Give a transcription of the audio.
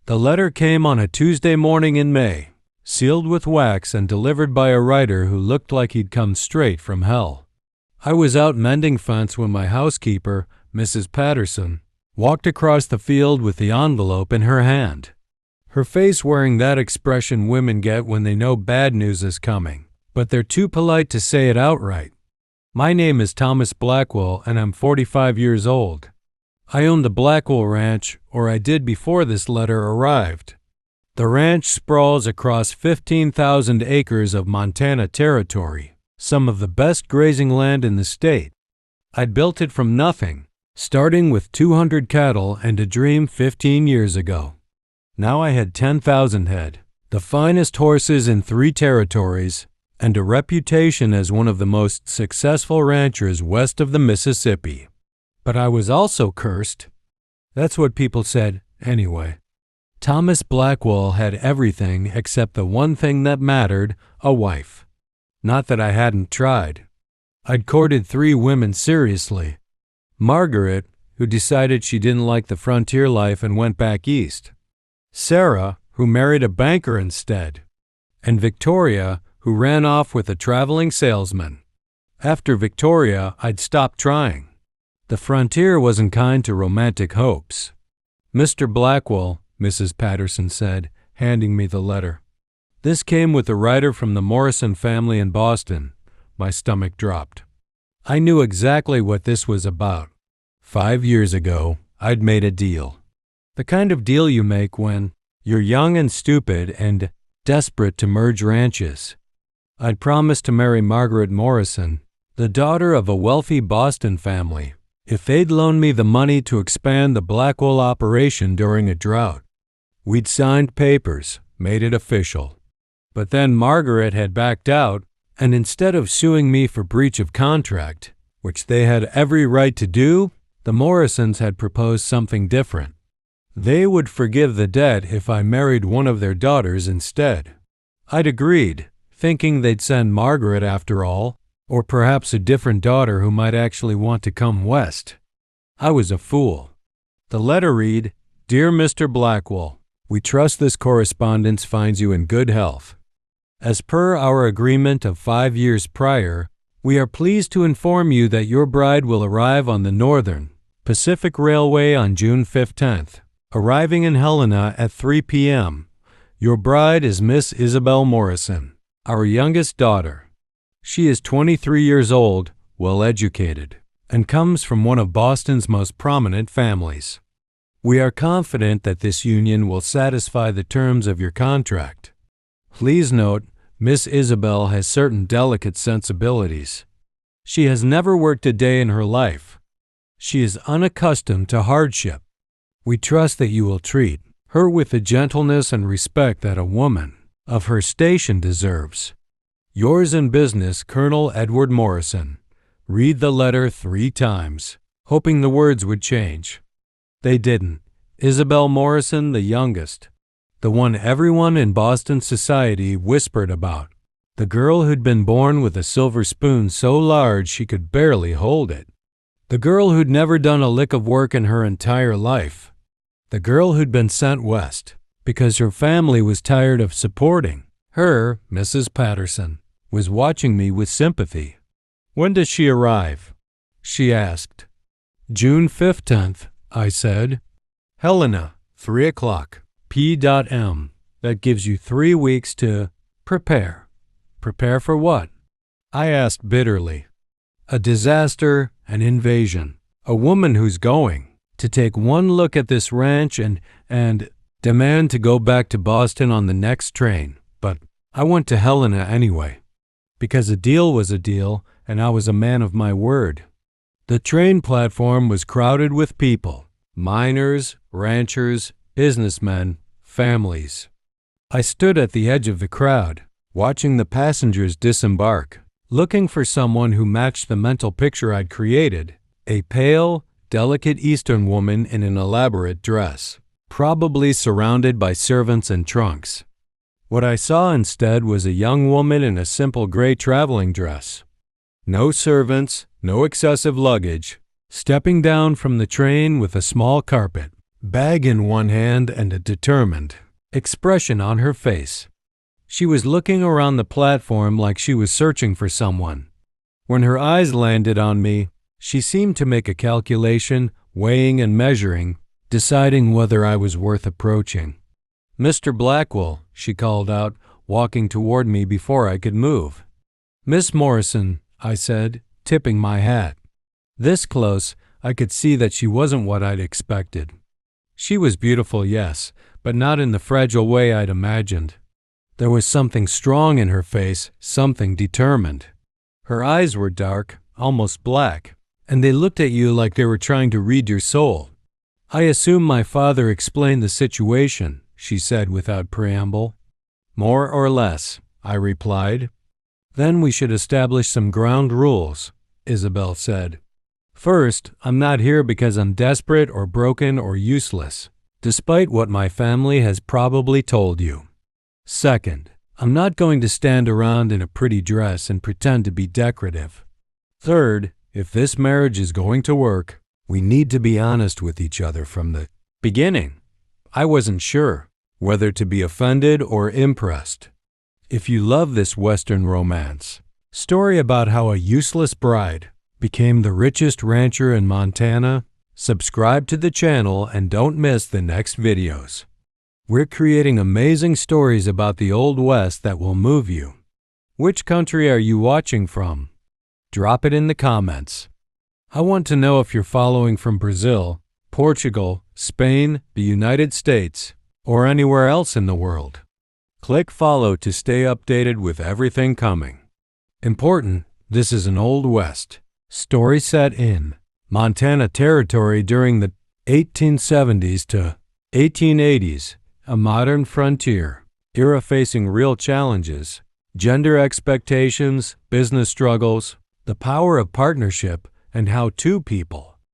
The letter came on a Tuesday morning in May, sealed with wax and delivered by a writer who looked like he'd come straight from hell. I was out mending fence when my housekeeper, Mrs. Patterson, walked across the field with the envelope in her hand, her face wearing that expression women get when they know bad news is coming, but they're too polite to say it outright. My name is Thomas Blackwell, and I'm 45 years old. I own the Blackwell Ranch, or I did before this letter arrived. The ranch sprawls across 15,000 acres of Montana territory, some of the best grazing land in the state. I'd built it from nothing, starting with 200 cattle and a dream 15 years ago. Now I had 10,000 head, the finest horses in 3 territories, and a reputation as one of the most successful ranchers west of the Mississippi. But I was also cursed. That's what people said, anyway. Thomas Blackwell had everything except the one thing that mattered, a wife. Not that I hadn't tried. I'd courted 3 women seriously. Margaret, who decided she didn't like the frontier life and went back east. Sarah, who married a banker instead. And Victoria, who ran off with a traveling salesman. After Victoria, I'd stopped trying. The frontier wasn't kind to romantic hopes. Mr. Blackwell, Mrs. Patterson said, handing me the letter. This came with a writer from the Morrison family in Boston. My stomach dropped. I knew exactly what this was about. 5 years ago, I'd made a deal. The kind of deal you make when you're young and stupid and desperate to merge ranches. I'd promised to marry Margaret Morrison, the daughter of a wealthy Boston family, if they'd loan me the money to expand the Blackwell operation during a drought. We'd signed papers, made it official. But then Margaret had backed out, and instead of suing me for breach of contract, which they had every right to do, the Morrisons had proposed something different. They would forgive the debt if I married one of their daughters instead. I'd agreed, thinking they'd send Margaret after all, or perhaps a different daughter who might actually want to come west. I was a fool. The letter read, Dear Mr. Blackwell, we trust this correspondence finds you in good health. As per our agreement of 5 years prior, we are pleased to inform you that your bride will arrive on the Northern Pacific Railway on June 15th, arriving in Helena at 3 p.m. Your bride is Miss Isabel Morrison, our youngest daughter. She is 23 years old, well-educated, and comes from one of Boston's most prominent families. We are confident that this union will satisfy the terms of your contract. Please note, Miss Isabel has certain delicate sensibilities. She has never worked a day in her life. She is unaccustomed to hardship. We trust that you will treat her with the gentleness and respect that a woman of her station deserves. Yours in business, Colonel Edward Morrison. Read the letter 3 times, hoping the words would change. They didn't. Isabel Morrison, the youngest, the one everyone in Boston society whispered about, the girl who'd been born with a silver spoon so large she could barely hold it, the girl who'd never done a lick of work in her entire life, the girl who'd been sent west because her family was tired of supporting her. Mrs. Patterson was watching me with sympathy. When does she arrive? She asked. June 15th, I said. Helena, 3 o'clock. P.M. That gives you 3 weeks to prepare. Prepare for what? I asked bitterly. A disaster, an invasion, a woman who's going to take one look at this ranch and demand to go back to Boston on the next train. But I went to Helena anyway, because a deal was a deal and I was a man of my word. The train platform was crowded with people, miners, ranchers, businessmen, families. I stood at the edge of the crowd, watching the passengers disembark, looking for someone who matched the mental picture I'd created, a pale, delicate Eastern woman in an elaborate dress, probably surrounded by servants and trunks. What I saw instead was a young woman in a simple gray traveling dress. No servants, no excessive luggage, stepping down from the train with a small carpet, bag in one hand and a determined expression on her face. She was looking around the platform like she was searching for someone. When her eyes landed on me, she seemed to make a calculation, weighing and measuring, deciding whether I was worth approaching. "Mr. Blackwell," she called out, walking toward me before I could move. "Miss Morrison," I said, tipping my hat. This close, I could see that she wasn't what I'd expected. She was beautiful, yes, but not in the fragile way I'd imagined. There was something strong in her face, something determined. Her eyes were dark, almost black, and they looked at you like they were trying to read your soul. "I assume my father explained the situation," she said without preamble. "More or less," I replied. "Then we should establish some ground rules," Isabel said. "First, I'm not here because I'm desperate or broken or useless, despite what my family has probably told you. Second, I'm not going to stand around in a pretty dress and pretend to be decorative. Third, if this marriage is going to work, we need to be honest with each other from the beginning." I wasn't sure whether to be offended or impressed. If you love this Western romance story about how a useless bride became the richest rancher in Montana, subscribe to the channel and don't miss the next videos. We're creating amazing stories about the Old West that will move you. Which country are you watching from? Drop it in the comments. I want to know if you're following from Brazil, Portugal, Spain, the United States, or anywhere else in the world. Click follow to stay updated with everything coming. Important, this is an Old West story set in Montana Territory during the 1870s to 1880s, a modern frontier era facing real challenges, gender expectations, business struggles, the power of partnership, and how two people